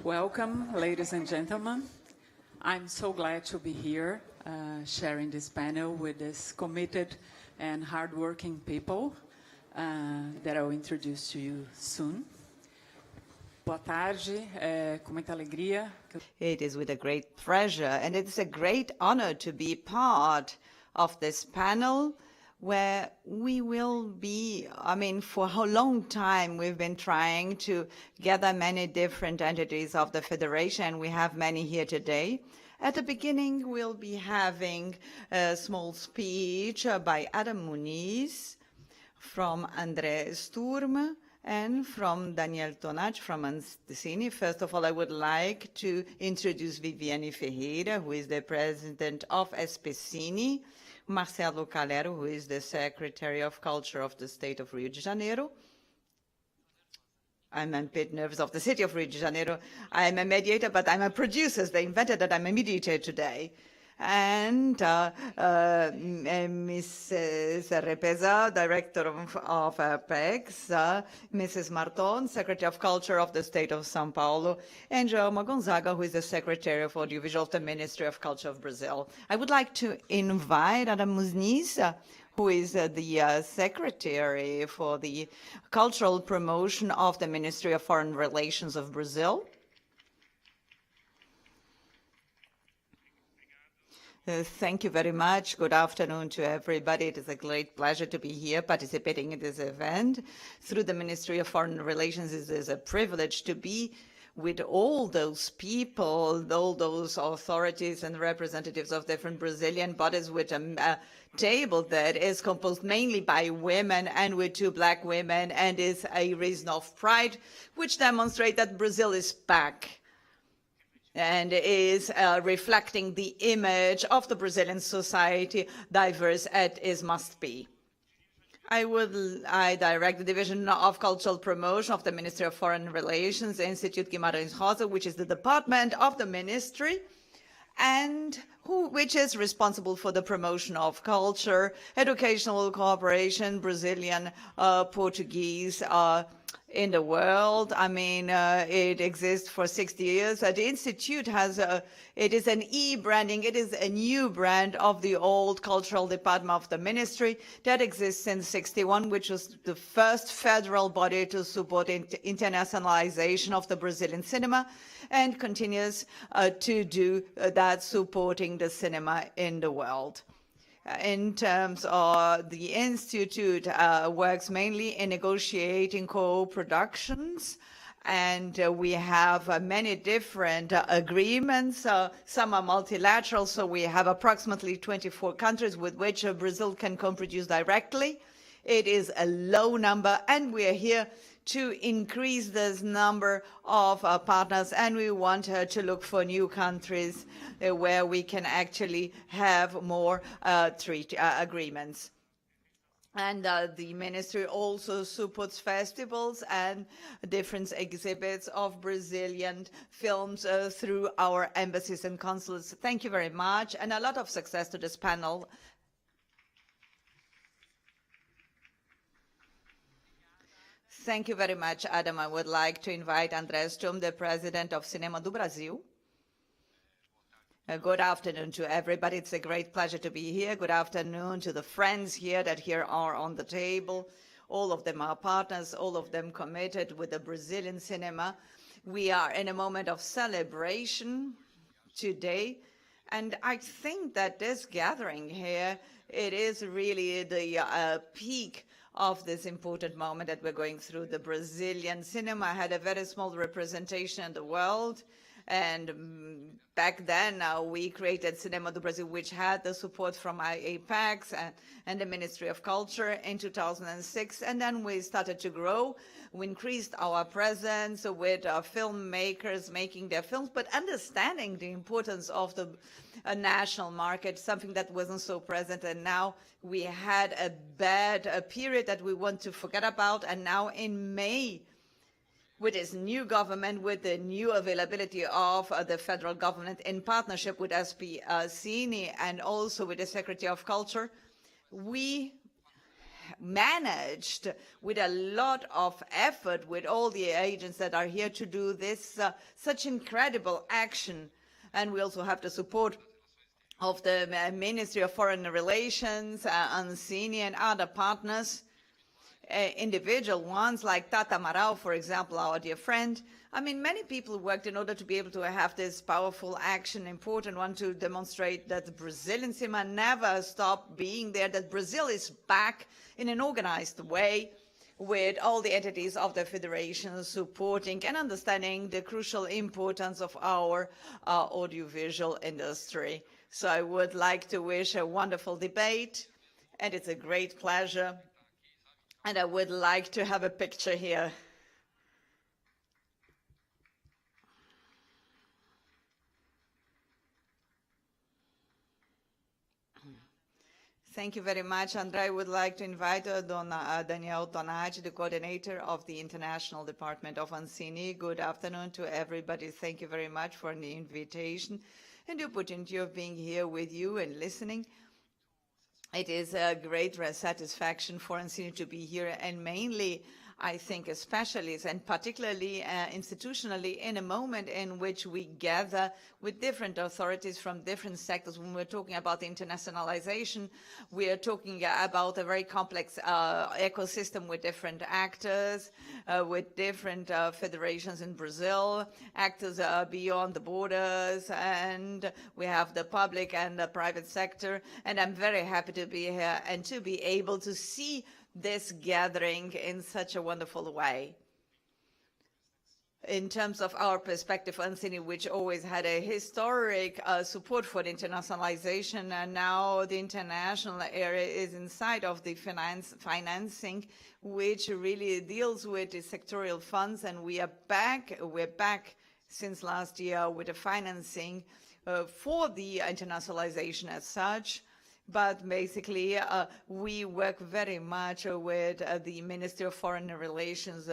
Welcome, ladies and gentlemen. I'm so glad to be here sharing this panel with these committed and hardworking people that I'll introduce to you soon. Boa tarde, com muita alegria. It is with a great pleasure, and it's a great honor to be part of this panel where we will be, for a long time we've been trying to gather many different entities of the Federation. We have many here today. At the beginning, we'll be having a small speech by Adam Muniz, from André Sturm, and from Daniel Tonach from SpCiné. First of all, I would like to introduce Viviane Ferreira, who is the president of SpCiné, Marcelo Calero, who is the Secretary of Culture of the state of Rio de Janeiro. I'm a bit nervous of the city of Rio de Janeiro. I'm a mediator, but I'm a producer. They invented that I'm a mediator today. And Mrs. Repesa, Director of PEX, Mrs. Marton, Secretary of Culture of the State of São Paulo, and Joelma Gonzaga, who is the Secretary of Audiovisual of the Ministry of Culture of Brazil. I would like to invite Adam Muniz, who is the Secretary for the Cultural Promotion of the Ministry of Foreign Relations of Brazil. Thank you very much. Good afternoon to everybody. It is a great pleasure to be here participating in this event. Through the Ministry of Foreign Relations, it is a privilege to be with all those people, all those authorities and representatives of different Brazilian bodies, with a table that is composed mainly by women and with 2 Black women, and is a reason of pride, which demonstrates that Brazil is back and is reflecting the image of the Brazilian society, diverse as it must be. I direct the Division of Cultural Promotion of the Ministry of Foreign Relations, Institute Guimarães Rosa, which is the department of the ministry, and which is responsible for the promotion of culture, educational cooperation, Brazilian, Portuguese, in the world. It exists for 60 years. The Institute it is an e-branding. It is a new brand of the old cultural department of the ministry that exists since '61, which was the first federal body to support internationalization of the Brazilian cinema, and continues to do that, supporting the cinema in the world. In terms of the Institute, works mainly in negotiating co-productions, and we have many different agreements. Some are multilateral, so we have approximately 24 countries with which Brazil can co-produce directly. It is a low number, and we are here to increase this number of partners, and we want to look for new countries where we can actually have more treaty agreements. And the ministry also supports festivals and different exhibits of Brazilian films through our embassies and consulates. Thank you very much, and a lot of success to this panel. Thank you very much, Adam. I would like to invite André Sturm, the president of Cinema do Brasil. Good afternoon to everybody. It's a great pleasure to be here. Good afternoon to the friends here that here are on the table. All of them are partners, all of them committed with the Brazilian cinema. We are in a moment of celebration today, and I think that this gathering here, it is really the peak of this important moment that we're going through. The Brazilian cinema had a very small representation in the world, and back then we created Cinema do Brasil, which had the support from IAPAX and the Ministry of Culture in 2006, and then we started to grow. We increased our presence with filmmakers making their films, but understanding the importance of the national market, something that wasn't so present. And now we had a bad period that we want to forget about. And now in May, with this new government, with the new availability of the federal government in partnership with SpCiné and also with the Secretary of Culture, we managed with a lot of effort with all the agents that are here to do this such incredible action. And we also have the support of the Ministry of Foreign Relations, SpCiné, and other partners, individual ones like Tata Marau, for example, our dear friend. I mean, many people worked in order to be able to have this powerful action, important one, to demonstrate that the Brazilian cinema never stopped being there, that Brazil is back in an organized way, with all the entities of the federation supporting and understanding the crucial importance of our audiovisual industry. So I would like to wish a wonderful debate, and it's a great pleasure. And I would like to have a picture here. Thank you very much, André. I would like to invite Daniel Tonati, the coordinator of the International Department of SpCiné. Good afternoon to everybody. Thank you very much for the invitation and the opportunity of being here with you and listening. It is a great satisfaction for SpCiné to be here, and mainly, I think, especially and particularly institutionally, in a moment in which we gather with different authorities from different sectors. When we're talking about internationalization, we are talking about a very complex ecosystem with different actors, with different federations in Brazil, actors beyond the borders, and we have the public and the private sector. And I'm very happy to be here and to be able to see this gathering in such a wonderful way. In terms of our perspective, SpCiné, which always had a historic support for the internationalization, and now the international area is inside of the financing, which really deals with the sectorial funds, and we're back since last year with the financing for the internationalization as such. But basically, we work very much with the Ministry of Foreign Relations,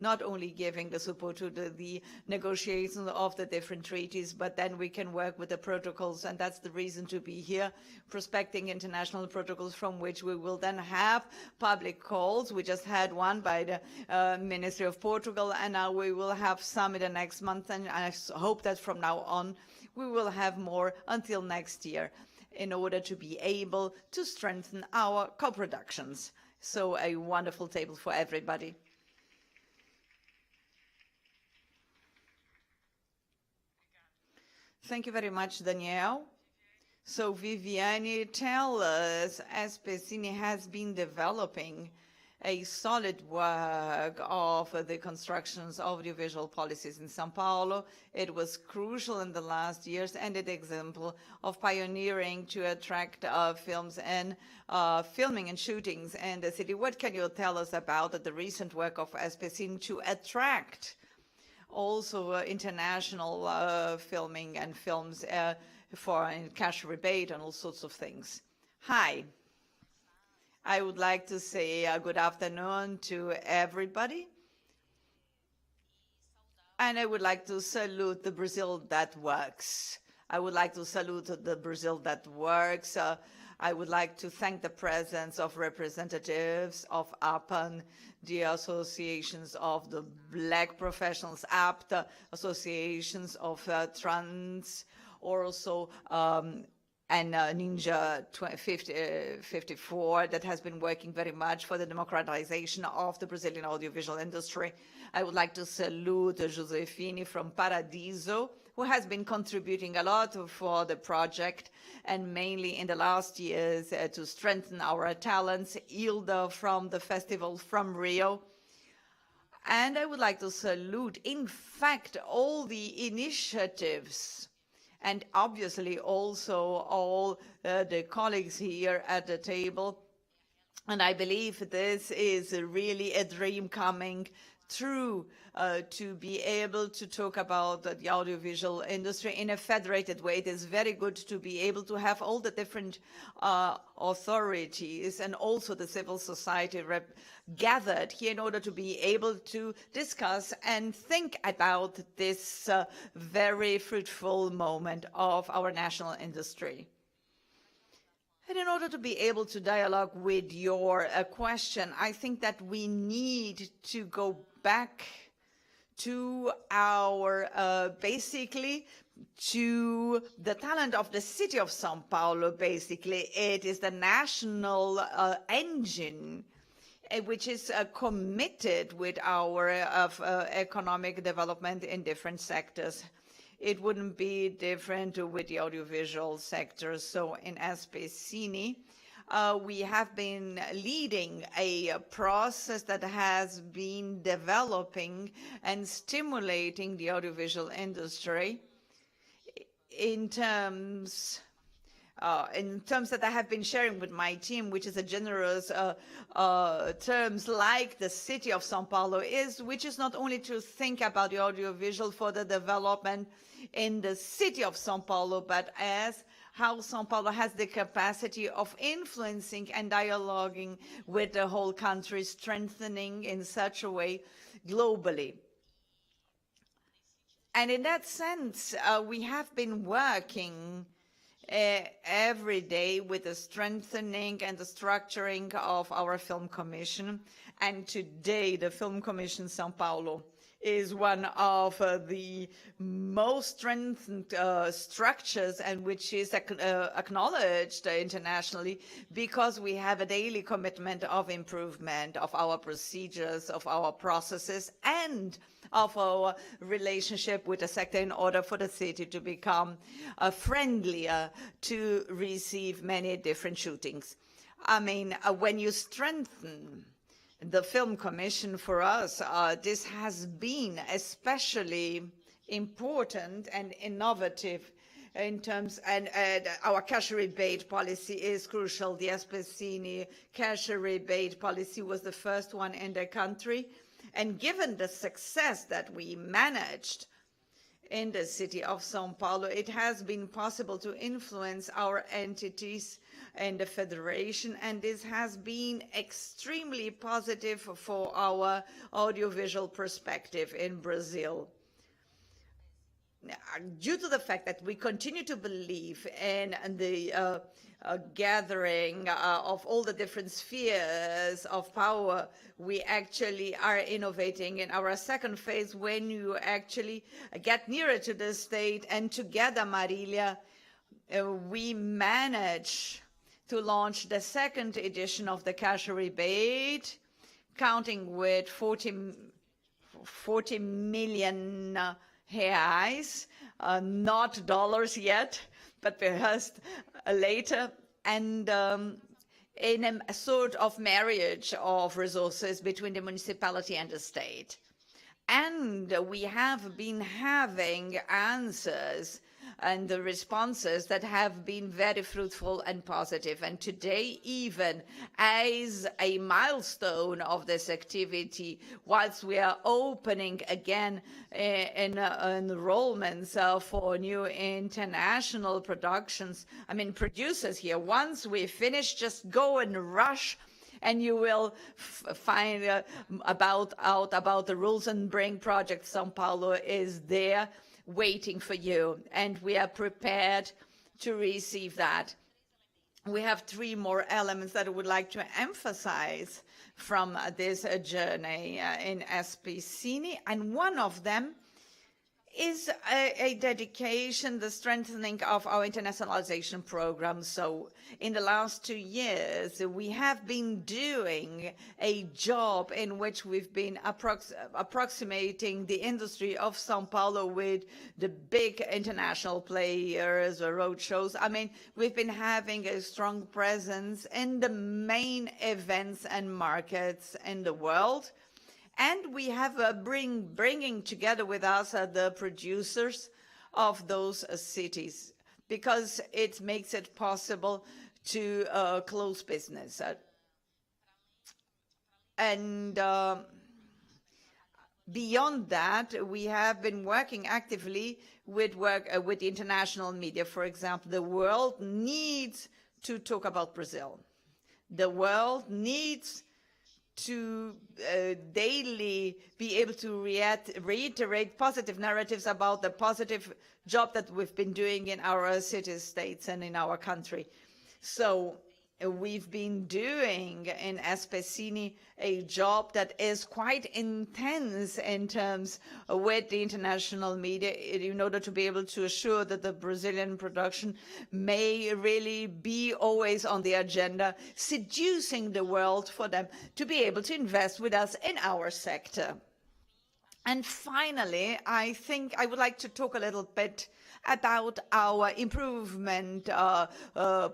not only giving the support to the negotiations of the different treaties, but then we can work with the protocols, and that's the reason to be here, prospecting international protocols from which we will then have public calls. We just had one by the Ministry of Portugal, and now we will have some in the next month, and I hope that from now on we will have more until next year, in order to be able to strengthen our co-productions. So a wonderful table for everybody. Thank you very much, Danielle. So Viviane, tell us, as SpCiné has been developing a solid work of the constructions of audiovisual policies in São Paulo. It was crucial in the last years and an example of pioneering to attract films and filming and shootings in the city. What can you tell us about the recent work of SpCiné to attract also international filming and films for cash rebate and all sorts of things? Hi. I would like to say good afternoon to everybody. And I would like to salute the Brazil that works. I would like to salute the Brazil that works. I would like to thank the presence of representatives of APAN, the associations of the Black professionals, APTA, associations of trans, also and Ninja 54 that has been working very much for the democratization of the Brazilian audiovisual industry. I would like to salute Josefine from Paradiso, who has been contributing a lot for the project, and mainly in the last years to strengthen our talents. Hilda from the festival from Rio. And I would like to salute, in fact, all the initiatives, and obviously also all the colleagues here at the table. And I believe this is really a dream coming true, to be able to talk about the audiovisual industry in a federated way. It is very good to be able to have all the different authorities and also the civil society gathered here in order to be able to discuss and think about this very fruitful moment of our national industry. And in order to be able to dialogue with your question, I think that we need to go back to our, basically, to the talent of the city of São Paulo, basically. It is the national engine which is committed with our economic development in different sectors. It wouldn't be different with the audiovisual sector. So in SpCiné, we have been leading a process that has been developing and stimulating the audiovisual industry in terms that I have been sharing with my team, which is a generous terms like the city of São Paulo which is not only to think about the audiovisual for the development in the city of São Paulo, but as how São Paulo has the capacity of influencing and dialoguing with the whole country, strengthening in such a way globally. And in that sense, we have been working every day with the strengthening and the structuring of our film commission. And today, the Film Commission São Paulo is one of the most strengthened structures, and which is acknowledged internationally, because we have a daily commitment of improvement of our procedures, of our processes, and of our relationship with the sector in order for the city to become friendlier to receive many different shootings. I mean, when you strengthen the Film Commission, for us, this has been especially important and innovative in terms, and our cash rebate policy is crucial. The SpCiné cash rebate policy was the first one in the country. And given the success that we managed in the city of São Paulo, it has been possible to influence our entities in the federation, and this has been extremely positive for our audiovisual perspective in Brazil. Due to the fact that we continue to believe in the gathering of all the different spheres of power, we actually are innovating in our second phase when you actually get nearer to the state, and together, Marilia, we manage to launch the second edition of the cash rebate, counting with 40 million reais, not dollars yet, but perhaps later, and in a sort of marriage of resources between the municipality and the state. And we have been having answers and the responses that have been very fruitful and positive. And today, even as a milestone of this activity, whilst we are opening again enrollments for new international productions, I mean, producers here, once we finish, just go and rush, and you will find out about the rules and bring project. São Paulo is there waiting for you, and we are prepared to receive that. We have three more elements that I would like to emphasize from this journey in SpCiné, and one of them is a dedication, the strengthening of our internationalization program. So in the last 2 years, we have been doing a job in which we've been approximating the industry of São Paulo with the big international players or road shows. I mean, we've been having a strong presence in the main events and markets in the world. And we have bringing together with us the producers of those cities, because it makes it possible to close business. And beyond that, we have been working actively with the international media. For example, the world needs to talk about Brazil. The world needs to daily be able to reiterate positive narratives about the positive job that we've been doing in our city-states and in our country. So we've been doing in SpCiné a job that is quite intense in terms with the international media in order to be able to assure that the Brazilian production may really be always on the agenda, seducing the world for them to be able to invest with us in our sector. And finally, I think I would like to talk a little bit about our improvement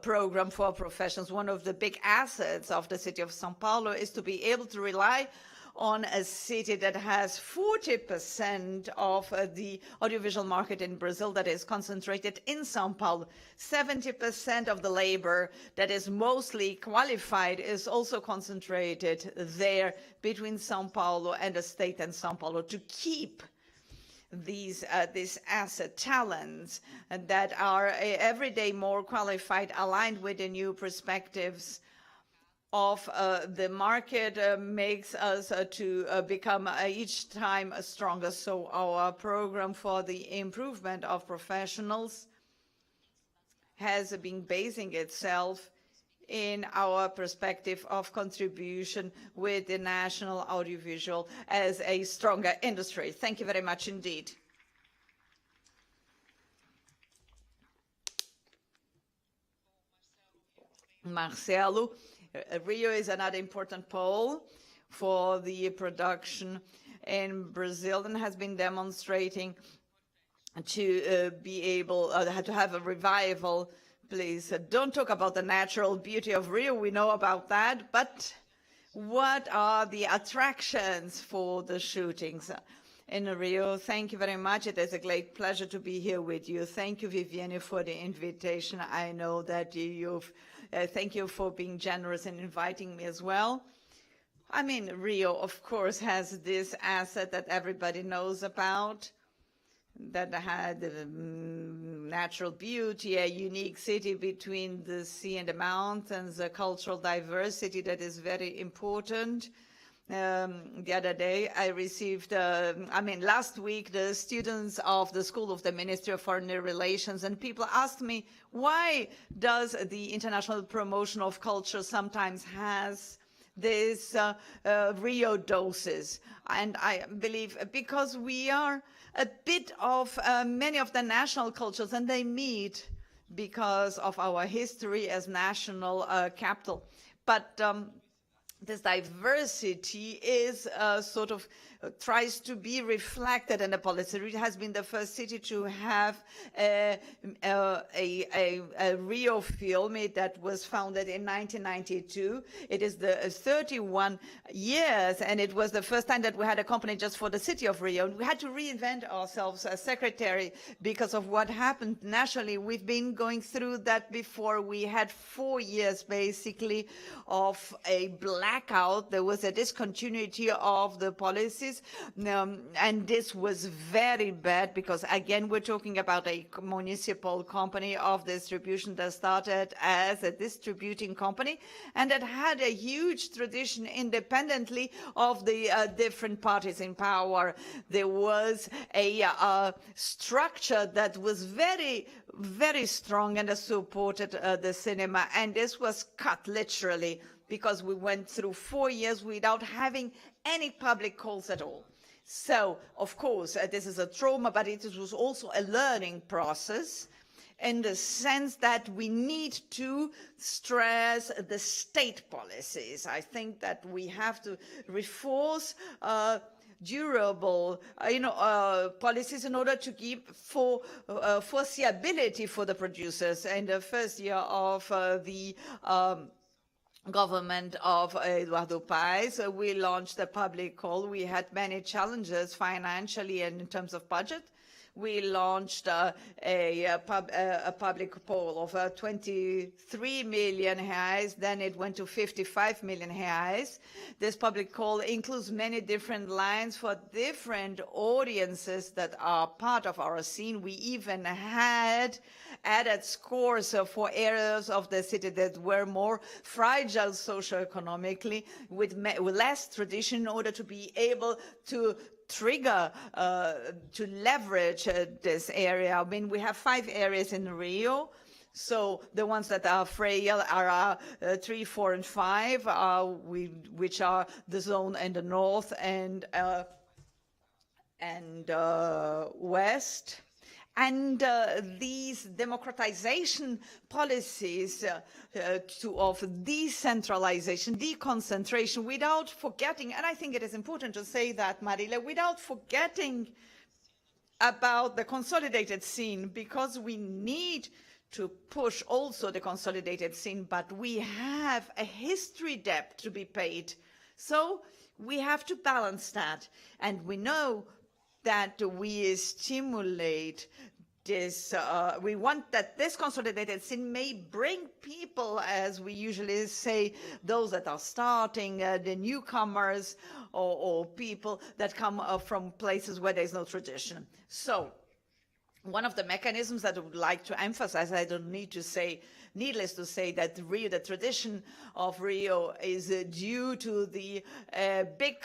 program for professionals. One of the big assets of the city of São Paulo is to be able to rely on a city that has 40% of the audiovisual market in Brazil that is concentrated in São Paulo. 70% of the labor that is mostly qualified is also concentrated there between São Paulo and the state and São Paulo to keep these asset talents that are every day more qualified, aligned with the new perspectives of the market makes us to become each time stronger. So our program for the improvement of professionals has been basing itself in our perspective of contribution with the national audiovisual as a stronger industry. Thank you very much indeed. Marcelo, Rio is another important pole for the production in Brazil and has been demonstrating to be able to have a revival. Please don't talk about the natural beauty of Rio. We know about that. But what are the attractions for the shootings in Rio? Thank you very much. It is a great pleasure to be here with you. Thank you, Viviane, for the invitation. I know that thank you for being generous in inviting me as well. I mean, Rio, of course, has this asset that everybody knows about, that had natural beauty, a unique city between the sea and the mountains, a cultural diversity that is very important. The other day I received, last week, the students of the School of the Ministry of Foreign Relations, and people asked me, why does the international promotion of culture sometimes has this Rio doses? And I believe because we are a bit of many of the national cultures, and they meet because of our history as national capital. But this diversity is sort of tries to be reflected in the policy. It has been the first city to have a Rio film that was founded in 1992. It is the 31 years, and it was the first time that we had a company just for the city of Rio. And we had to reinvent ourselves as secretary because of what happened nationally. We've been going through that before. We had 4 years basically of a blackout. There was a discontinuity of the policies. And this was very bad because, again, we're talking about a municipal company of distribution that started as a distributing company and that had a huge tradition independently of the different parties in power. There was a structure that was very, very strong and supported the cinema, and this was cut literally because we went through 4 years without having any public calls at all. So, of course, this is a trauma, but it was also a learning process in the sense that we need to stress the state policies. I think that we have to reinforce durable policies in order to give for foreseeability for the producers. In the first year of the government of Eduardo Paes, we launched a public call. We had many challenges financially and in terms of budget. We launched a public poll of 23 million reais. Then it went to 55 million reais. This public call includes many different lines for different audiences that are part of our scene. We even had added scores for areas of the city that were more fragile socioeconomically, with less tradition, in order to be able to trigger, to leverage this area. I mean, we have 5 areas in Rio. So the ones that are frail are 3, 4, and 5, which are the zone in the north and west. And these democratization policies of decentralization, deconcentration, without forgetting, and I think it is important to say that, Marila, without forgetting about the consolidated scene, because we need to push also the consolidated scene, but we have a history debt to be paid. So we have to balance that. And we know that we stimulate this, we want that this consolidated scene may bring people, as we usually say, those that are starting, the newcomers, or people that come from places where there's no tradition. So one of the mechanisms that I would like to emphasize, I don't need to say, needless to say, that Rio, the tradition of Rio is due to the big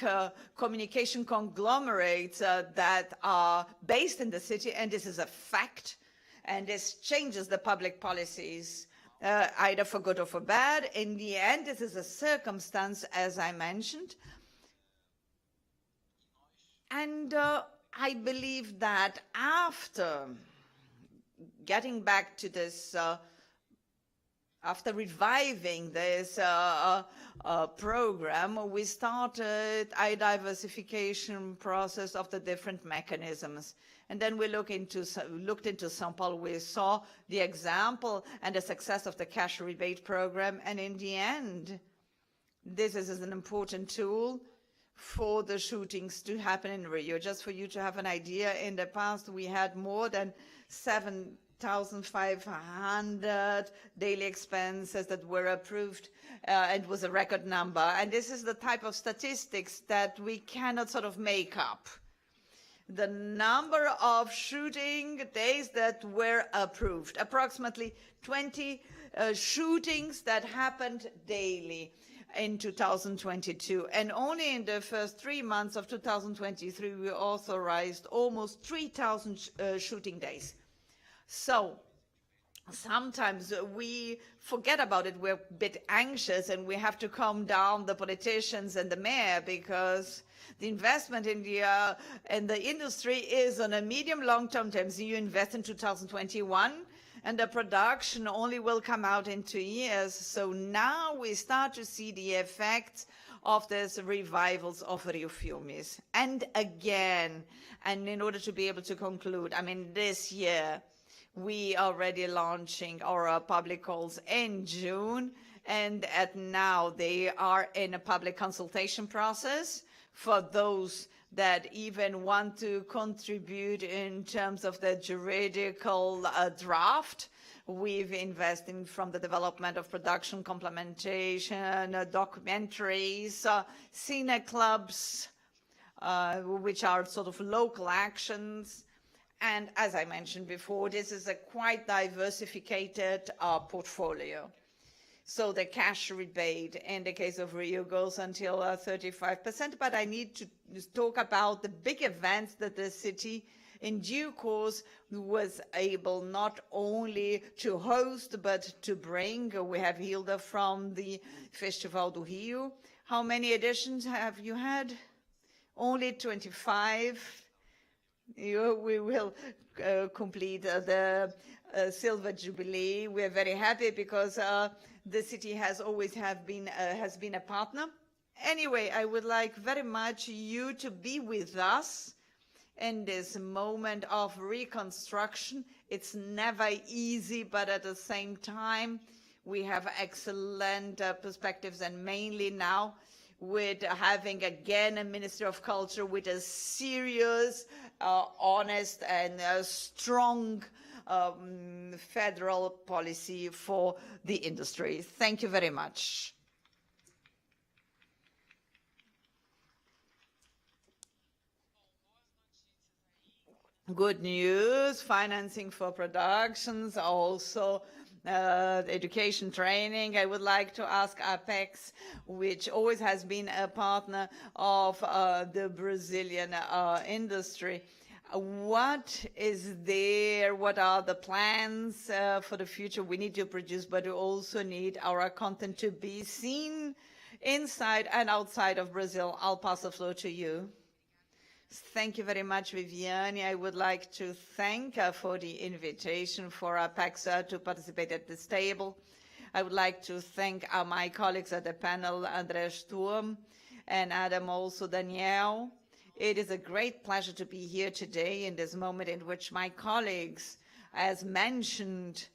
communication conglomerates that are based in the city, and this is a fact, and this changes the public policies either for good or for bad. In the end, this is a circumstance, as I mentioned, and I believe that after getting back to this, after reviving this program, we started a diversification process of the different mechanisms. And then we looked into São Paulo. We saw the example and the success of the cash rebate program. And in the end, this is an important tool for the shootings to happen in Rio. Just for you to have an idea, in the past we had more than 7,500 daily expenses that were approved. It was a record number. And this is the type of statistics that we cannot sort of make up. The number of shooting days that were approved, approximately 20 shootings that happened daily in 2022, and only in the first 3 months of 2023 we authorized almost 3,000 shooting days. So sometimes we forget about it, we're a bit anxious, and we have to calm down the politicians and the mayor, because the investment in the industry is on a medium long-term terms. You invest in 2021, and the production only will come out in 2 years. So now we start to see the effects of these revivals of Rio Filmes. And again, and in order to be able to conclude, I mean, this year we are already launching our public calls in June, and now they are in a public consultation process for those that even want to contribute in terms of the juridical draft. We've invested from the development of production, complementation, documentaries, cine clubs, which are sort of local actions. And as I mentioned before, this is a quite diversified portfolio. So the cash rebate in the case of Rio goes until 35%, but I need to talk about the big events that the city in due course was able not only to host, but to bring. We have Hilda from the Festival do Rio. How many editions have you had? Only 25. We will complete the Silver Jubilee. We are very happy because the city has always been a partner. Anyway, I would like very much you to be with us in this moment of reconstruction. It's never easy, but at the same time, we have excellent perspectives, and mainly now with having again a Minister of Culture with a serious, honest, and strong federal policy for the industry. Thank you very much. Good news, financing for productions, also education training. I would like to ask Apex, which always has been a partner of the Brazilian industry, what is there, what are the plans for the future we need to produce, but we also need our content to be seen inside and outside of Brazil. I'll pass the floor to you. Thank you very much, Viviane. I would like to thank for the invitation for APEXA to participate at this table. I would like to thank my colleagues at the panel, André Sturm and Adam, also Danielle. It is a great pleasure to be here today in this moment in which my colleagues, as mentioned,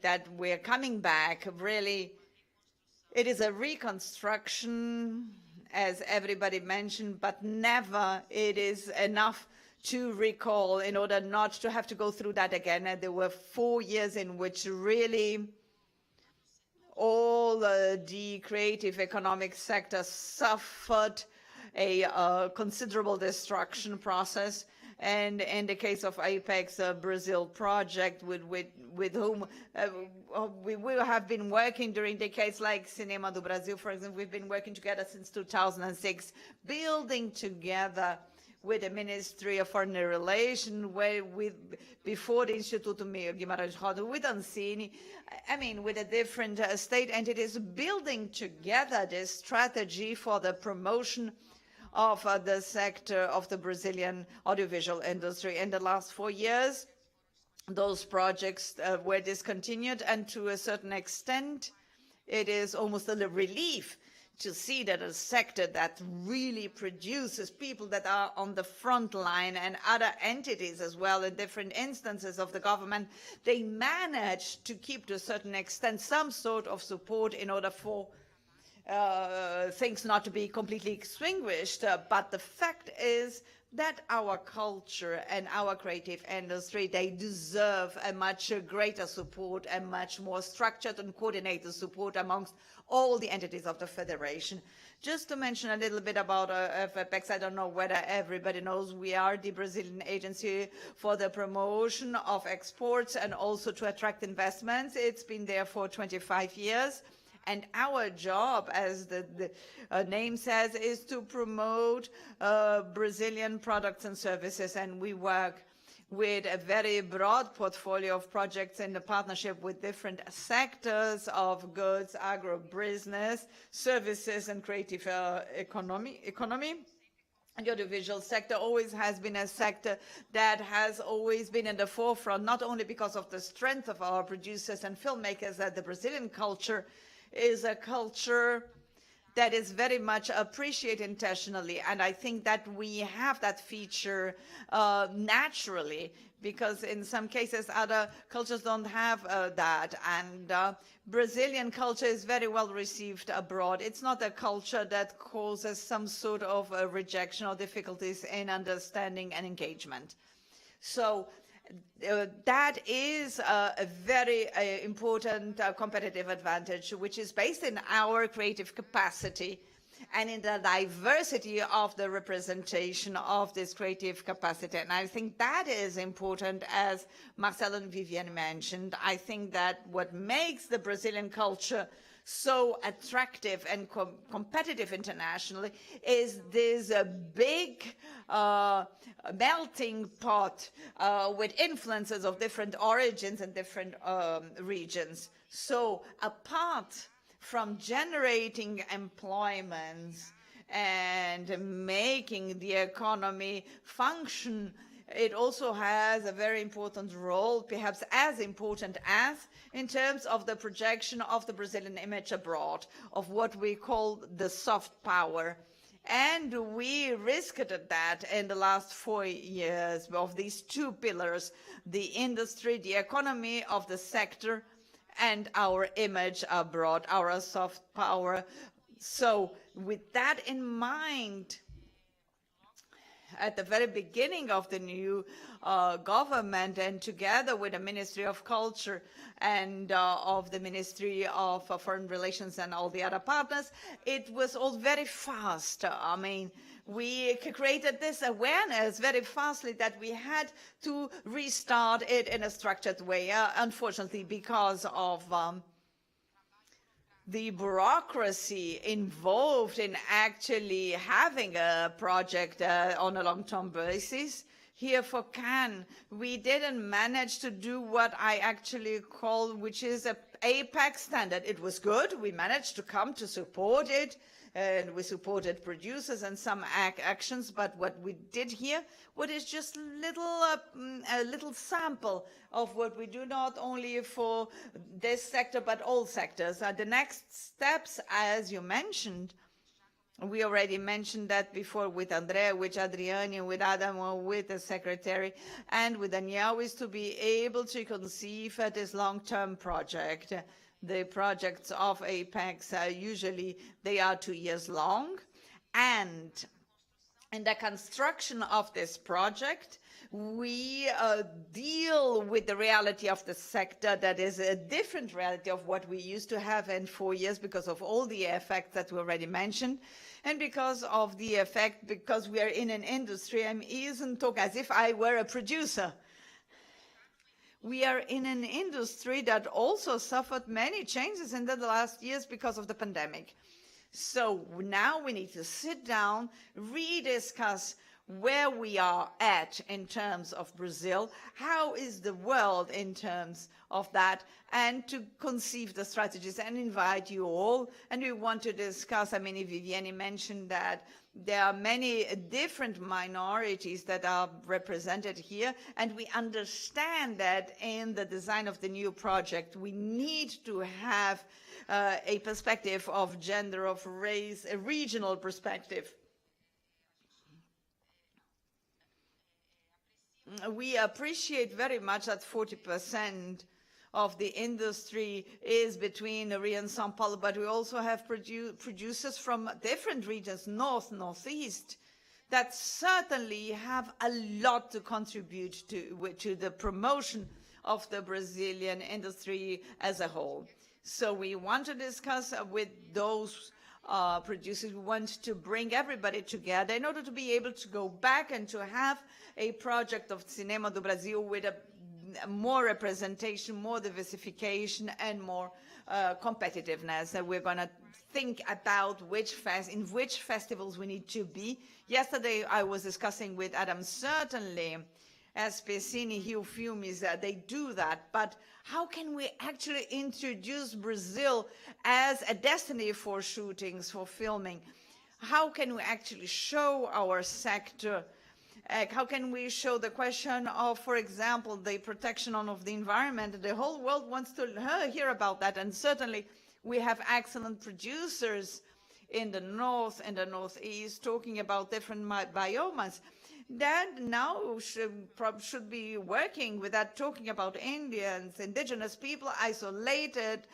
that we're coming back. Really, it is a reconstruction, as everybody mentioned, but never it is enough to recall in order not to have to go through that again. And there were 4 years in which really all the creative economic sector suffered a considerable destruction process. And in the case of Apex Brazil project, with whom we will have been working during decades, like Cinema do Brasil, for example, we've been working together since 2006, building together with the Ministry of Foreign Relations, before the Instituto Guimarães Rosa, with SpCiné, I mean, with the different state entities, building together this strategy for the promotion of the sector of the Brazilian audiovisual industry. In the last 4 years, those projects were discontinued, and to a certain extent, it is almost a relief to see that a sector that really produces people that are on the front line and other entities as well in different instances of the government, they manage to keep to a certain extent some sort of support in order for things not to be completely extinguished. But the fact is that our culture and our creative industry, they deserve a much greater support and much more structured and coordinated support amongst all the entities of the Federation. Just to mention a little bit about FPEX, I don't know whether everybody knows, we are the Brazilian agency for the promotion of exports and also to attract investments. It's been there for 25 years. And our job, as the name says, is to promote Brazilian products and services. And we work with a very broad portfolio of projects in the partnership with different sectors of goods, agribusiness, services, and creative economy. And the audiovisual sector always has been a sector that has always been in the forefront, not only because of the strength of our producers and filmmakers, that the Brazilian culture is a culture that is very much appreciated internationally. And I think that we have that feature naturally, because in some cases other cultures don't have that. And Brazilian culture is very well received abroad. It's not a culture that causes some sort of rejection or difficulties in understanding and engagement. So that is a very important competitive advantage, which is based in our creative capacity and in the diversity of the representation of this creative capacity. And I think that is important, as Marcelo and Viviane mentioned. I think that what makes the Brazilian culture so attractive and competitive internationally is this big melting pot with influences of different origins and different regions. So apart from generating employment and making the economy function, it also has a very important role, perhaps as important as, in terms of the projection of the Brazilian image abroad, of what we call the soft power. And we risked that in the last 4 years of these two pillars, the industry, the economy of the sector, and our image abroad, our soft power. So with that in mind, at the very beginning of the new government, and together with the Ministry of Culture and of the Ministry of Foreign Relations and all the other partners, it was all very fast. I mean, we created this awareness very fastly that we had to restart it in a structured way, unfortunately, because of the bureaucracy involved in actually having a project on a long-term basis. Here for Cannes, we didn't manage to do what I actually call, which is a APEC standard. It was good. We managed to come to support it, and we supported producers and some actions. But what we did here, what is just a little sample of what we do, not only for this sector but all sectors. The next steps, as you mentioned, we already mentioned that before with Andrea, with Adriani, with Adam, with the secretary, and with Danielle, is to be able to conceive this long-term project. The projects of Apex, usually they are 2 years long. And in the construction of this project, we deal with the reality of the sector that is a different reality of what we used to have in 4 years because of all the effects that we already mentioned. And because of the effect, because we are in an industry, I'm even talking as if I were a producer. We are in an industry that also suffered many changes in the last years because of the pandemic. So now we need to sit down, rediscuss where we are at in terms of Brazil, how is the world in terms of that, and to conceive the strategies and invite you all. And we want to discuss, I mean, Viviane mentioned that there are many different minorities that are represented here, and we understand that in the design of the new project, we need to have a perspective of gender, of race, a regional perspective. We appreciate very much that 40% of the industry is between Rio and São Paulo, but we also have producers from different regions, north, northeast, that certainly have a lot to contribute to the promotion of the Brazilian industry as a whole. So we want to discuss with those producers. We want to bring everybody together in order to be able to go back and to have a project of Cinema do Brasil with more representation, more diversification, and more competitiveness. And we're going to think about in which festivals we need to be. Yesterday, I was discussing with Adam, certainly, SpCiné, Rio Filmes, they do that, but how can we actually introduce Brazil as a destiny for shootings, for filming? How can we actually show our sector? How can we show the question of, for example, the protection of the environment? The whole world wants to hear about that, and certainly we have excellent producers in the north and the northeast talking about different biomas that now should be working with that, talking about Indians, indigenous people, isolated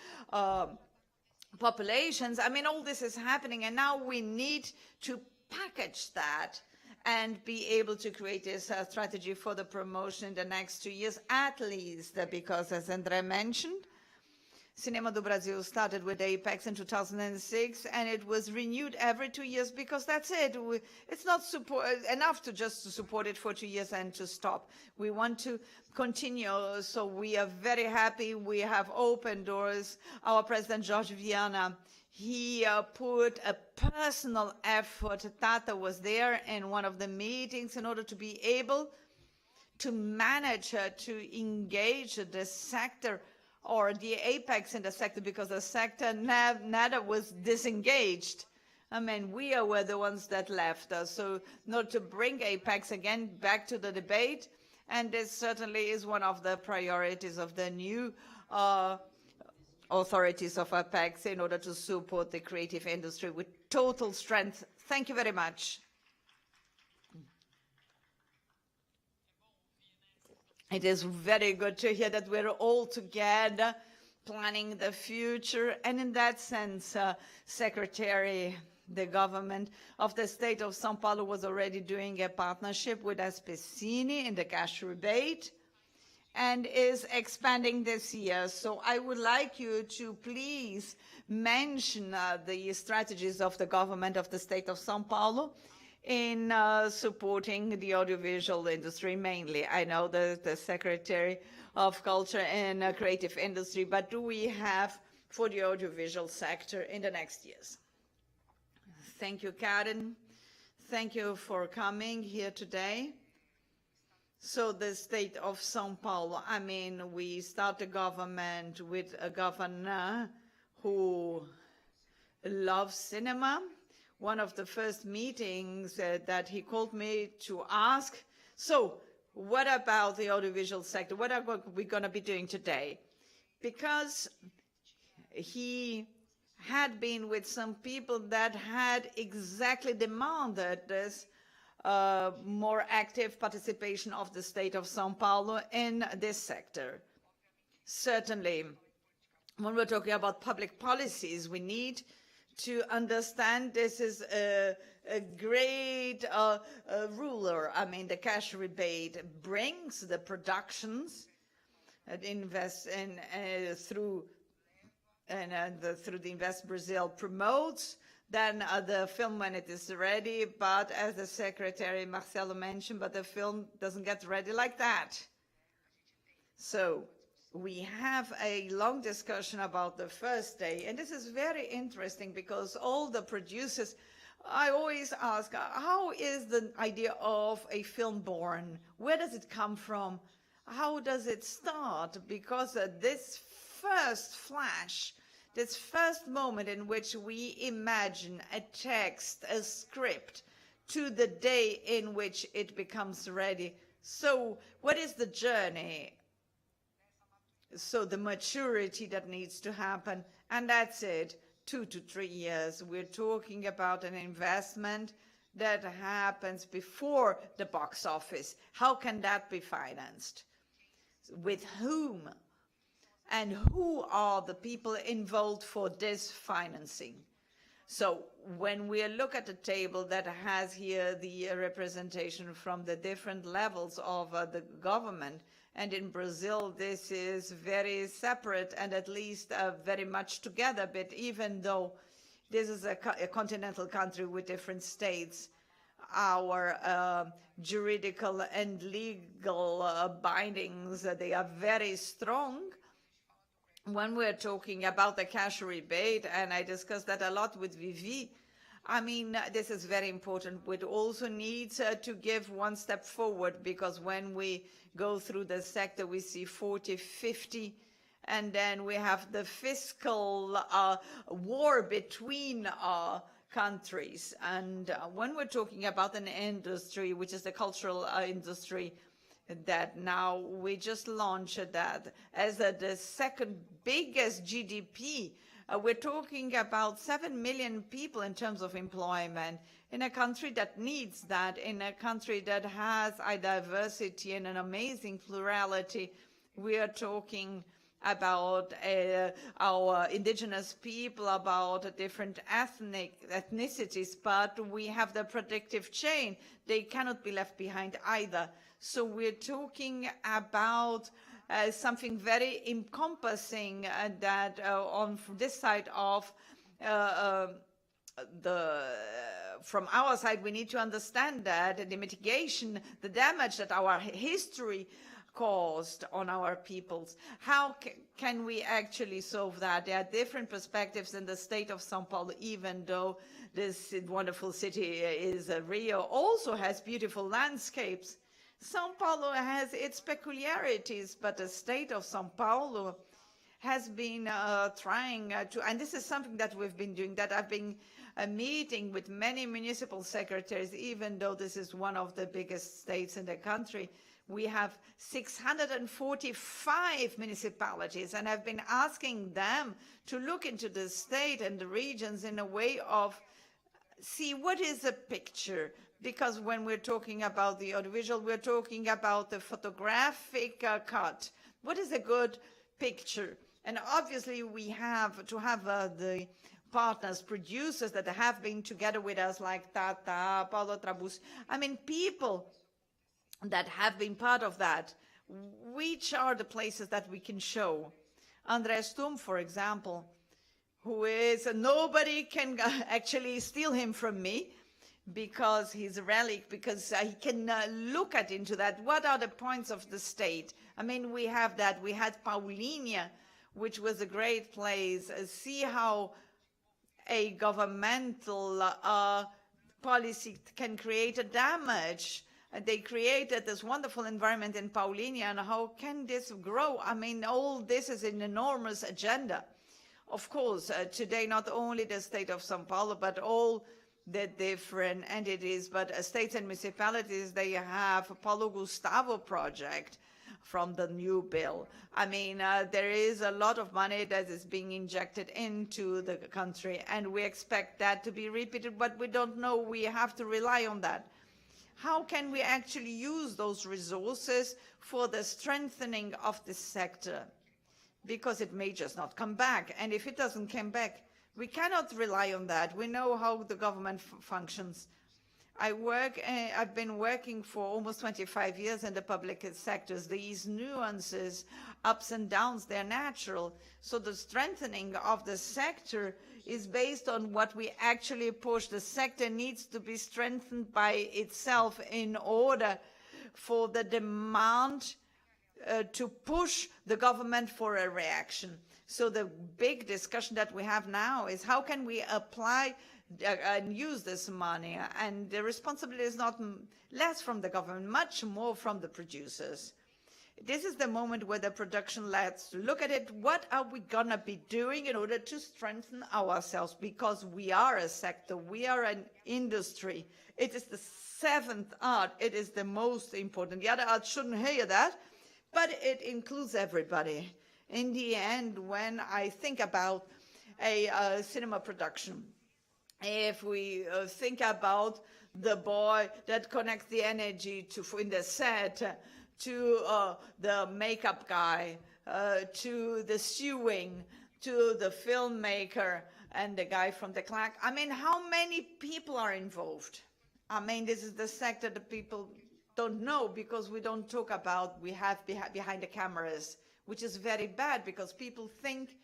populations. I mean, all this is happening, and now we need to package that and be able to create this strategy for the promotion in the next 2 years, at least, because as André mentioned, Cinema do Brasil started with Apex in 2006, and it was renewed every 2 years because that's it. It's not enough to just support it for 2 years and to stop. We want to continue, so we are very happy. We have open doors. Our president, Jorge Viana, he put a personal effort. Tata was there in one of the meetings in order to be able to manage, to engage the sector or the apex in the sector, because the sector never was disengaged. I mean, we were the ones that left us. So not to bring apex again back to the debate, and this certainly is one of the priorities of the new authorities of apex in order to support the creative industry with total strength. Thank you very much. It is very good to hear that we're all together planning the future. And in that sense, Secretary, the government of the state of São Paulo was already doing a partnership with SpCiné in the cash rebate and is expanding this year. So I would like you to please mention the strategies of the government of the state of São Paulo in supporting the audiovisual industry mainly. I know the Secretary of Culture and Creative Industry, but do we have for the audiovisual sector in the next years? Thank you, Karen. Thank you for coming here today. So the state of São Paulo, I mean, we start a government with a governor who loves cinema. One of the first meetings that he called me to ask, so what about the audiovisual sector? What are we going to be doing today? Because he had been with some people that had exactly demanded this more active participation of the state of São Paulo in this sector. Certainly, when we're talking about public policies, we need to understand this is a great ruler. I mean, the cash rebate brings the productions that invest in through the Invest Brazil promotes then the film when it is ready, but as the Secretary Marcelo mentioned, but the film doesn't get ready like that. So we have a long discussion about the first day, and this is very interesting because all the producers, I always ask, how is the idea of a film born? Where does it come from? How does it start? Because this first flash, this first moment in which we imagine a text, a script, to the day in which it becomes ready. So what is the journey? So the maturity that needs to happen, and that's it, 2 to 3 years. We're talking about an investment that happens before the box office. How can that be financed? With whom? And who are the people involved for this financing? So when we look at the table that has here the representation from the different levels of the government, and in Brazil this is very separate and at least very much together, but even though this is a continental country with different states, our juridical and legal bindings, they are very strong. When we're talking about the cash rebate, and I discussed that a lot with Vivi, I mean, this is very important. It also needs to give one step forward, because when we go through the sector, we see 40, 50, and then we have the fiscal war between countries. And when we're talking about an industry, which is the cultural industry, that now we just launched that as the second biggest GDP. We're talking about 7 million people in terms of employment in a country that needs that, in a country that has a diversity and an amazing plurality. We are talking about our indigenous people, about different ethnicities, but we have the predictive chain. They cannot be left behind either. So we're talking about something very encompassing that on this side of from our side, we need to understand that the mitigation, the damage that our history caused on our peoples. How can we actually solve that? There are different perspectives in the state of São Paulo, even though this wonderful city is Rio, also has beautiful landscapes. São Paulo has its peculiarities, but the state of São Paulo has been trying to, and this is something that we've been doing, that I've been meeting with many municipal secretaries, even though this is one of the biggest states in the country. We have 645 municipalities, and I've been asking them to look into the state and the regions in a way of see what is the picture. Because when we're talking about the audiovisual, we're talking about the photographic cut. What is a good picture? And obviously we have to have the partners, producers that have been together with us, like Tata, Paulo Trabus. I mean, people that have been part of that. Which are the places that we can show? André Stum, for example, who is, nobody can actually steal him from me, because he's a relic, because he can look at into that. What are the points of the state? I mean, we have that. We had Paulínia, which was a great place. See how a governmental policy can create a damage. They created this wonderful environment in Paulinia, and how can this grow? I mean, all this is an enormous agenda. Of course, today, not only the state of São Paulo, but all the different entities, but states and municipalities, they have a Paulo Gustavo project from the new bill. I mean, there is a lot of money that is being injected into the country, and we expect that to be repeated, but we don't know. We have to rely on that. How can we actually use those resources for the strengthening of this sector? Because it may just not come back. And if it doesn't come back, we cannot rely on that. We know how the government functions. I've been working for almost 25 years in the public sectors. These nuances, ups and downs, they're natural. So the strengthening of the sector is based on what we actually push. The sector needs to be strengthened by itself in order for the demand to push the government for a reaction. So the big discussion that we have now is how can we apply and use this money? And the responsibility is not less from the government, much more from the producers. This is the moment where the production let's look at it. What are we gonna be doing in order to strengthen ourselves? Because we are a sector, we are an industry. It is the seventh art. It is the most important. The other arts shouldn't hear that, but it includes everybody. In the end, when I think about a cinema production, if we think about the boy that connects the energy in the set, to the makeup guy, to the sewing, to the filmmaker, and the guy from the clock. I mean, how many people are involved? I mean, this is the sector that people don't know because we don't talk about we have behind the cameras, which is very bad because people think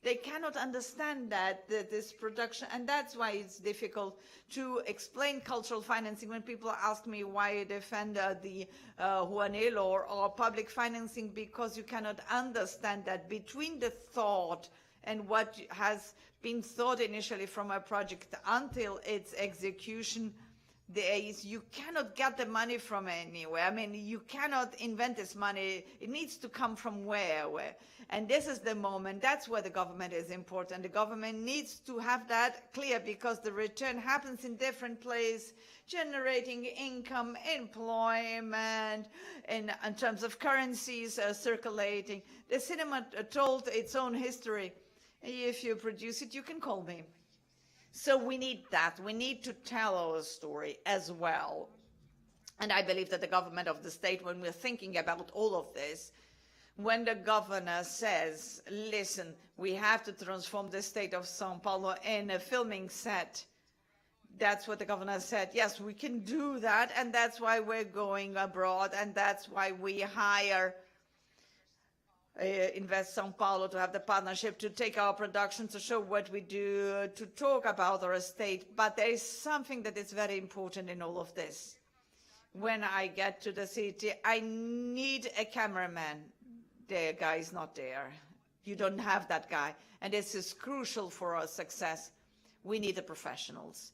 they cannot understand that this production, and that's why it's difficult to explain cultural financing when people ask me why I defend the Rouanet law or public financing, because you cannot understand that between the thought and what has been thought initially from a project until its execution, you cannot get the money from anywhere. I mean, you cannot invent this money. It needs to come from where? And this is the moment. That's where the government is important. The government needs to have that clear because the return happens in different places, generating income, employment, in terms of currencies circulating. The cinema told its own history. If you produce it, you can call me. So we need that. We need to tell our story as well. And I believe that the government of the state, when we're thinking about all of this, when the governor says, listen, we have to transform the state of São Paulo in a filming set, that's what the governor said. Yes, we can do that. And that's why we're going abroad. And that's why we hire Invest São Paulo to have the partnership to take our production, to show what we do, to talk about our state. But there is something that is very important in all of this. When I get to the city, I need a cameraman. The guy is not there. You don't have that guy. And this is crucial for our success. We need the professionals.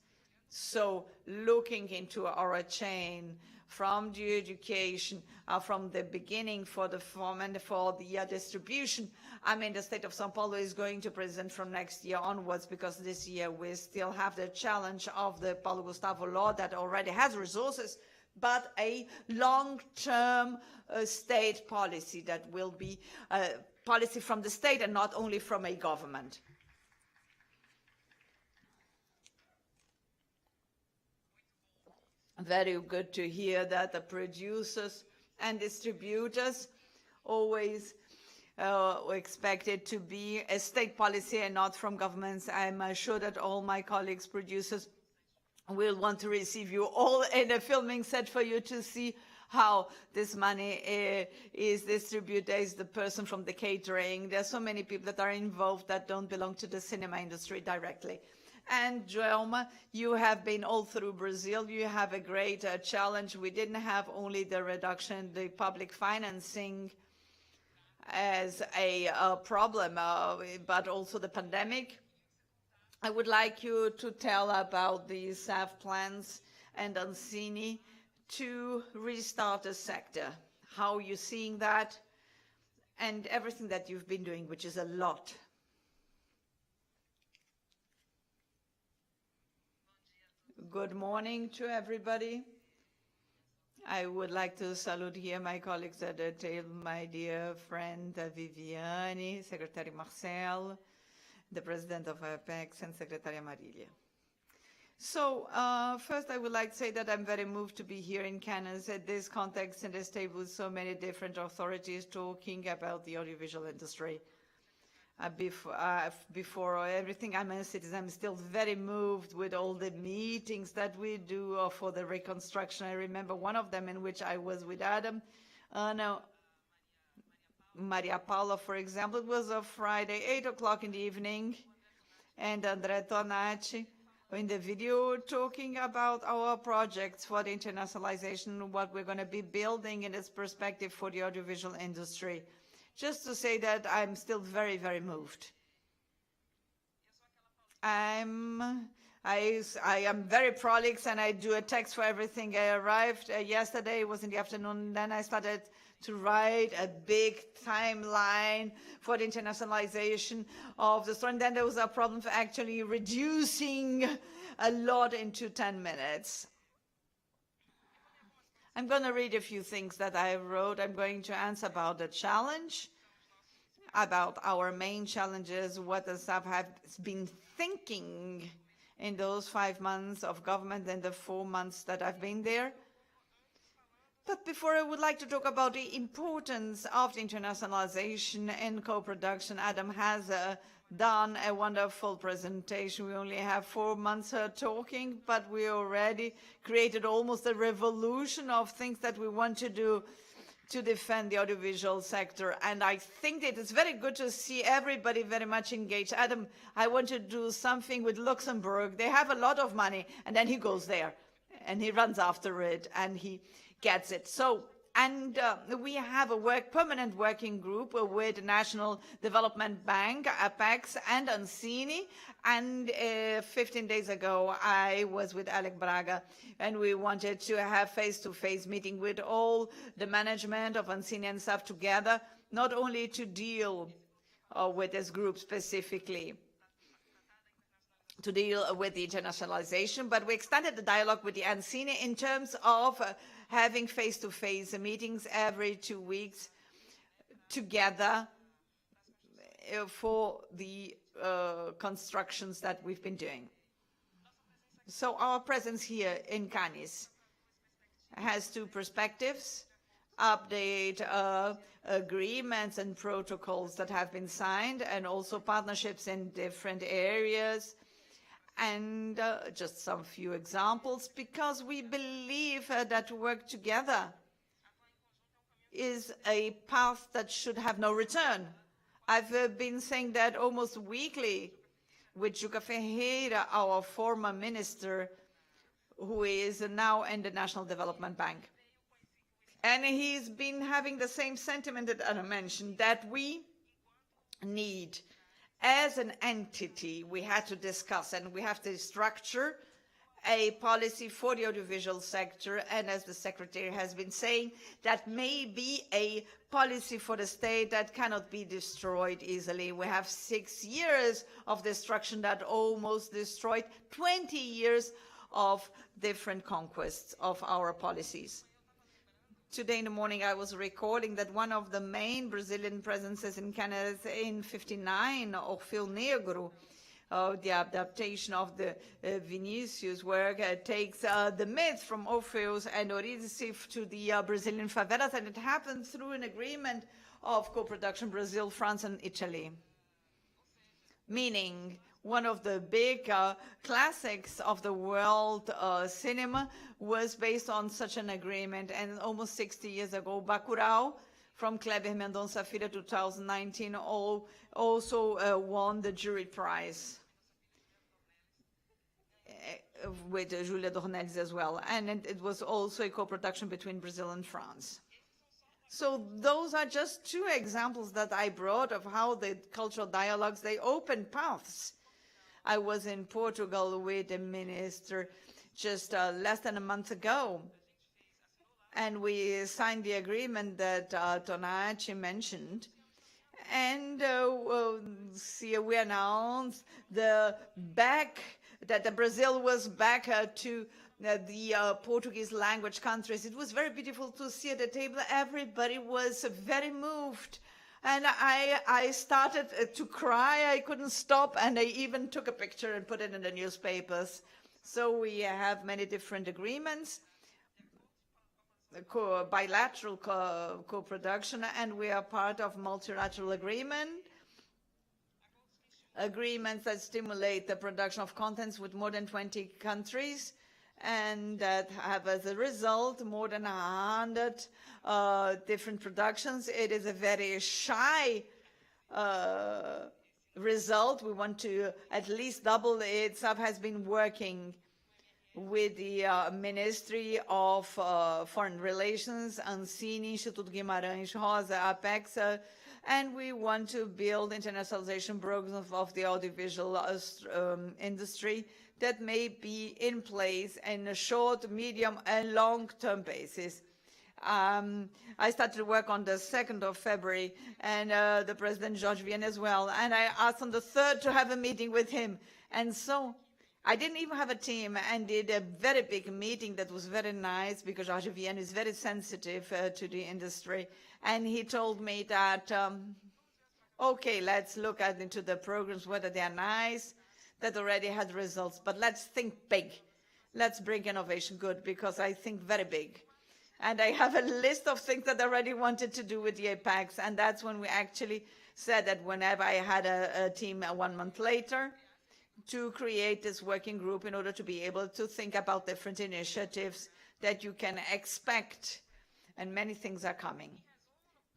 So looking into our chain, from the education, from the beginning for the form and for the distribution. I mean, the state of São Paulo is going to present from next year onwards, because this year we still have the challenge of the Paulo Gustavo law that already has resources, but a long-term state policy that will be a policy from the state and not only from a government. Very good to hear that the producers and distributors always expect it to be a state policy and not from governments. I'm sure that all my colleagues, producers, will want to receive you all in a filming set for you to see how this money is distributed. There is the person from the catering. There are so many people that are involved that don't belong to the cinema industry directly. And Joelma, you have been all through Brazil. You have a great challenge. We didn't have only the reduction, the public financing as a problem, but also the pandemic. I would like you to tell about the SAF plans and SpCiné to restart the sector. How are you seeing that? And everything that you've been doing, which is a lot. Good morning to everybody. I would like to salute here my colleagues at the table, my dear friend Viviane, Secretary Marcel, the President of Apex, and Secretary Marilia. So first I would like to say that I'm very moved to be here in Cannes at this context and this table with so many different authorities talking about the audiovisual industry. Before everything, I'm a citizen. I'm still very moved with all the meetings that we do for the reconstruction. I remember one of them in which I was with Adam. Maria Paula, for example, it was a Friday, 8 o'clock in the evening, and Andrea Tonacci in the video talking about our projects for the internationalization, what we're going to be building in this perspective for the audiovisual industry. Just to say that I'm still very, very moved. I am very prolix and I do a text for everything. I arrived yesterday, it was in the afternoon, then I started to write a big timeline for the internationalization of the story. And then there was a problem for actually reducing a lot into 10 minutes. I'm going to read a few things that I wrote. I'm going to answer about the challenge, about our main challenges, what the staff have been thinking in those 5 months of government and the 4 months that I've been there. But before, I would like to talk about the importance of the internationalization and co-production. Adam has done a wonderful presentation. We only have 4 months talking, but we already created almost a revolution of things that we want to do to defend the audiovisual sector. And I think that it's very good to see everybody very much engaged. Adam, I want to do something with Luxembourg. They have a lot of money. And then he goes there and he runs after it and he gets it. So, and we have a permanent working group with the National Development Bank, Apex, and SpCiné. And 15 days ago, I was with Alec Braga, and we wanted to have face-to-face meeting with all the management of SpCiné and staff together, not only to deal with this group specifically, to deal with the internationalization, but we extended the dialogue with the SpCiné in terms of having face-to-face meetings every 2 weeks together for the constructions that we've been doing. So our presence here in Cannes has two perspectives: update agreements and protocols that have been signed, and also partnerships in different areas. And just some few examples, because we believe that to work together is a path that should have no return. I've been saying that almost weekly with Juca Ferreira, our former minister, who is now in the National Development Bank. And he's been having the same sentiment that I mentioned, that we need, as an entity, we had to discuss and we have to structure a policy for the audiovisual sector. And as the Secretary has been saying, that may be a policy for the state that cannot be destroyed easily. We have 6 years of destruction that almost destroyed 20 years of different conquests of our policies. Today in the morning, I was recalling that one of the main Brazilian presences in Canada in '59, Orfeu Negro, the adaptation of the Vinicius work, takes the myth from Orpheus and Eurídice to the Brazilian favelas, and it happened through an agreement of co-production Brazil, France, and Italy. Meaning, one of the big classics of the world cinema was based on such an agreement. And almost 60 years ago, Bacurau from Kleber Mendonça Filho, 2019, also won the jury prize with Julia Dornelles as well. And it was also a co-production between Brazil and France. So those are just two examples that I brought of how the cultural dialogues, they open paths. I was in Portugal with the minister just less than a month ago. and we signed the agreement that Tonaci mentioned. And we announced that Brazil was back to the Portuguese language countries. It was very beautiful to see at the table. Everybody was very moved. And I started to cry. I couldn't stop. And I even took a picture and put it in the newspapers. So we have many different agreements, bilateral co-production, and we are part of multilateral agreements that stimulate the production of contents with more than 20 countries, and that have as a result more than 100 different productions. It is a very shy result. We want to at least double it. SAF has been working with the Ministry of Foreign Relations, SpCiné, Instituto Guimarães Rosa, Apex, and we want to build internationalization programs of the audiovisual industry that may be in place in a short, medium, and long-term basis. I started to work on the 2nd of February, and the President George Vienne as well, and I asked on the 3rd to have a meeting with him. And so I didn't even have a team, and did a very big meeting that was very nice, because George Vienne is very sensitive to the industry. And he told me that, okay, let's look into the programs, whether they are nice, that already had results, but let's think big. Let's bring innovation good, because I think very big. And I have a list of things that I already wanted to do with the Apex, and that's when we actually said that whenever I had a team 1 month later, to create this working group in order to be able to think about different initiatives that you can expect, and many things are coming.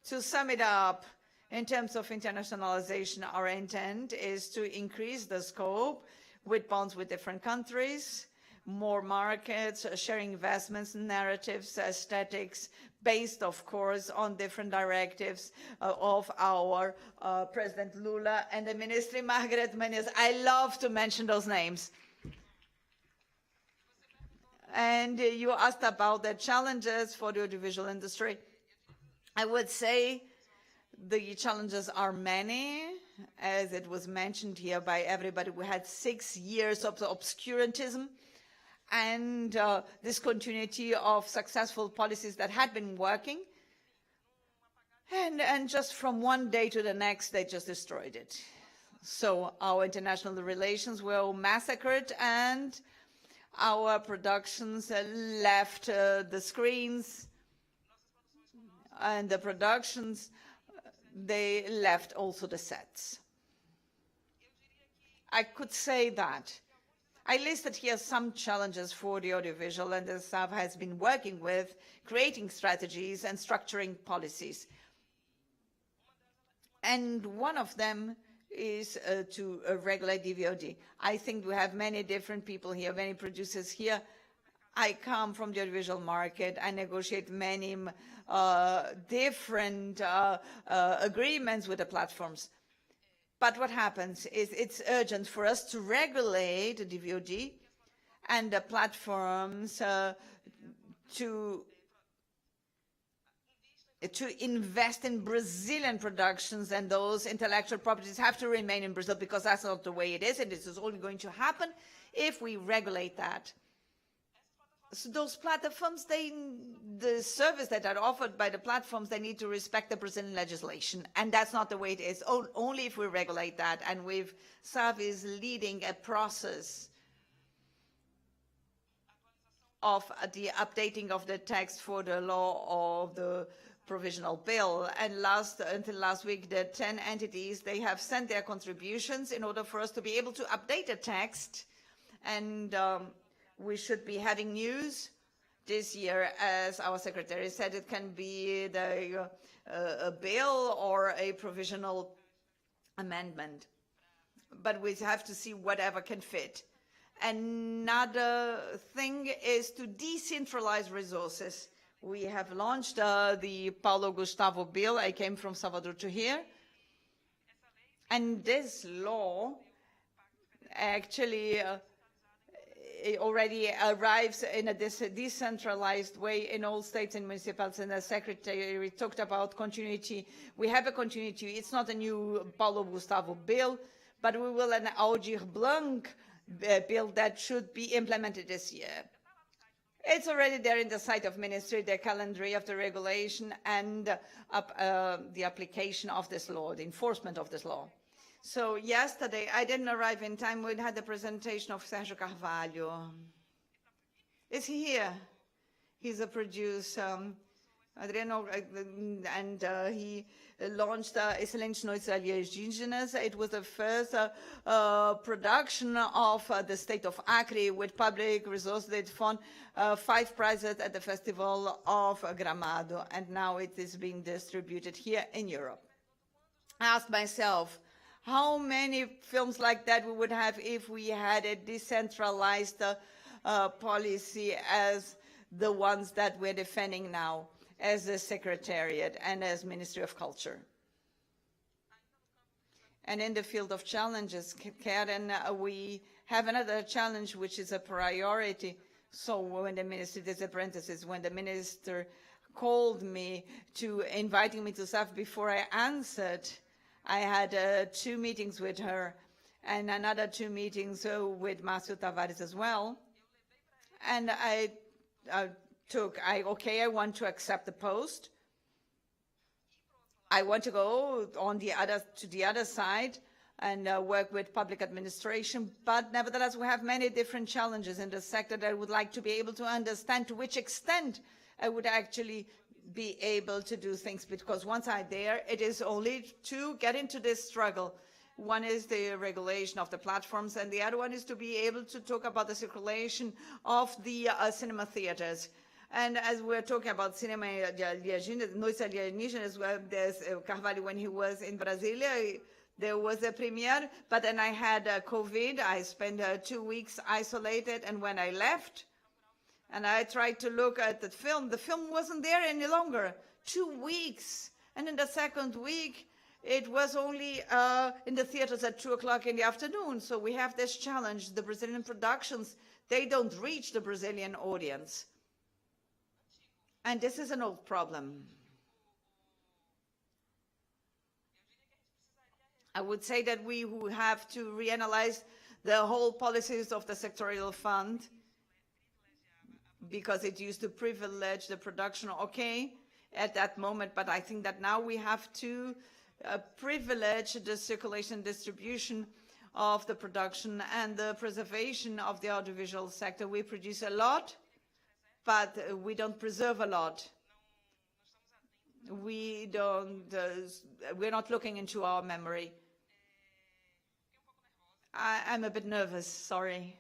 To sum it up, in terms of internationalization, our intent is to increase the scope with bonds with different countries, more markets, sharing investments, narratives, aesthetics, based, of course, on different directives of our President Lula and the Ministry Margaret Menezes. I love to mention those names. And you asked about the challenges for the audiovisual industry. I would say the challenges are many, as it was mentioned here by everybody. We had 6 years of obscurantism and discontinuity of successful policies that had been working. And just from one day to the next, they just destroyed it. So our international relations were massacred, and our productions left the screens, and the productions, they left also the sets. I could say that. I listed here some challenges for the audiovisual, and the staff has been working with creating strategies and structuring policies. And one of them is to regulate DVOD. I think we have many different people here, many producers here. I come from the audiovisual market. I negotiate many different agreements with the platforms. But what happens is it's urgent for us to regulate the DVOD and the platforms to invest in Brazilian productions, and those intellectual properties have to remain in Brazil, because that's not the way it is, and this is only going to happen if we regulate that. So those platforms, the service that are offered by the platforms, they need to respect the Brazilian legislation, and that's not the way it is. Only if we regulate that, and SAF is leading a process of the updating of the text for the law of the provisional bill. And until last week, the 10 entities, they have sent their contributions in order for us to be able to update the text, and we should be having news this year. As our secretary said, it can be a bill or a provisional amendment, but we have to see whatever can fit. Another thing is to decentralize resources. We have launched the Paulo Gustavo bill. I came from Salvador to here, and this law actually it already arrives in a decentralized way in all states and municipalities, and the Secretary talked about continuity. We have a continuity. It's not a new Paulo Gustavo bill, but we will an Aldir Blanc bill that should be implemented this year. It's already there in the site of ministry, the calendar of the regulation and the application of this law, the enforcement of this law. So yesterday, I didn't arrive in time. We had the presentation of Sérgio Carvalho. Is he here? He's a producer. Adriano, and he launched Excelentes Noites Alienígenas. It was the first production of the state of Acre with public resources that won 5 prizes at the Festival of Gramado, and now it is being distributed here in Europe. I asked myself, how many films like that we would have if we had a decentralized policy as the ones that we're defending now, as the Secretariat and as Ministry of Culture. And in the field of challenges, Karen, we have another challenge which is a priority. So when the minister, there's a parenthesis, when the minister called me to inviting me to staff before I answered, I had 2 meetings with her and another 2 meetings with Márcio Tavares as well. And I I want to accept the post. I want to go on to the other side and work with public administration, but nevertheless we have many different challenges in the sector that I would like to be able to understand to which extent I would actually be able to do things, because once I'm there, it is only to get into this struggle. One is the regulation of the platforms, and the other one is to be able to talk about the circulation of the cinema theaters. And as we're talking about cinema, Noites Alienígenas, there's Carvalho, when he was in Brasilia, there was a premiere, but then I had COVID. I spent 2 weeks isolated, and when I left, and I tried to look at the film wasn't there any longer. 2 weeks. And in the second week, it was only in the theaters at 2 o'clock in the afternoon. So we have this challenge. The Brazilian productions, they don't reach the Brazilian audience. And this is an old problem. I would say that we have to reanalyze the whole policies of the sectorial fund, because it used to privilege the production, at that moment, but I think that now we have to privilege the circulation and distribution of the production and the preservation of the audiovisual sector. We produce a lot, but we don't preserve a lot. We're not looking into our memory. I'm a bit nervous, sorry.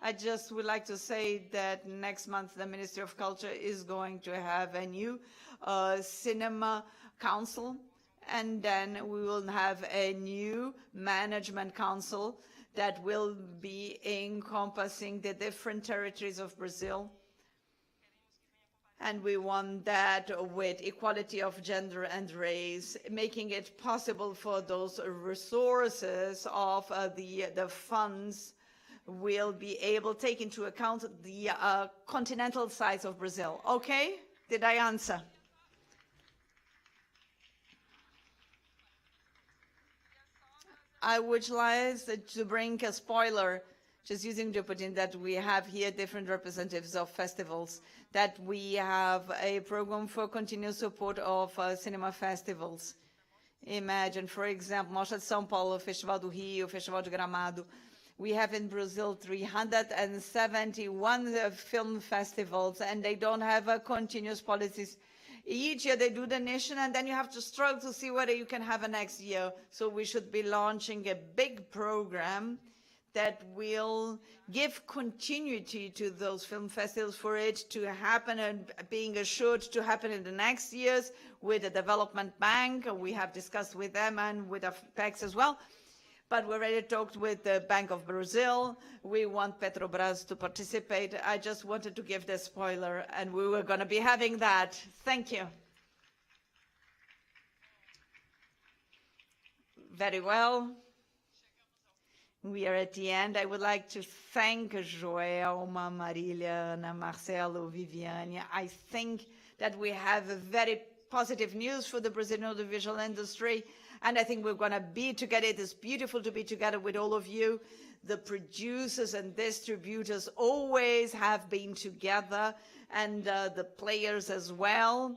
I just would like to say that next month the Ministry of Culture is going to have a new cinema council, and then we will have a new management council that will be encompassing the different territories of Brazil. And we want that with equality of gender and race, making it possible for those resources of the funds will be able to take into account the continental size of Brazil. Okay? Did I answer? I would like to bring a spoiler, just using the opportunity that we have here different representatives of festivals, that we have a program for continuous support of cinema festivals. Imagine, for example, Marché de São Paulo, Festival do Rio, Festival de Gramado. We have in Brazil 371 film festivals, and they don't have continuous policies. Each year they do the nation, and then you have to struggle to see whether you can have a next year. So we should be launching a big program that will give continuity to those film festivals for it to happen, and being assured to happen in the next years with the development bank. We have discussed with them and with PECs as well. But we already talked with the Bank of Brazil. We want Petrobras to participate. I just wanted to give the spoiler, and we were going to be having that. Thank you. Very well. We are at the end. I would like to thank Joelma, Marília, Ana, Marcelo, Viviane. I think that we have a very positive news for the Brazilian audiovisual industry, and I think we're going to be together. It is beautiful to be together with all of you. The producers and distributors always have been together, and the players as well.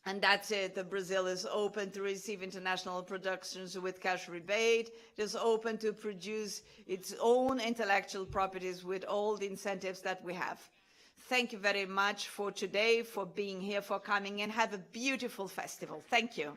And that's it. Brazil is open to receive international productions with cash rebate. It is open to produce its own intellectual properties with all the incentives that we have. Thank you very much for today, for being here, for coming, and have a beautiful festival. Thank you.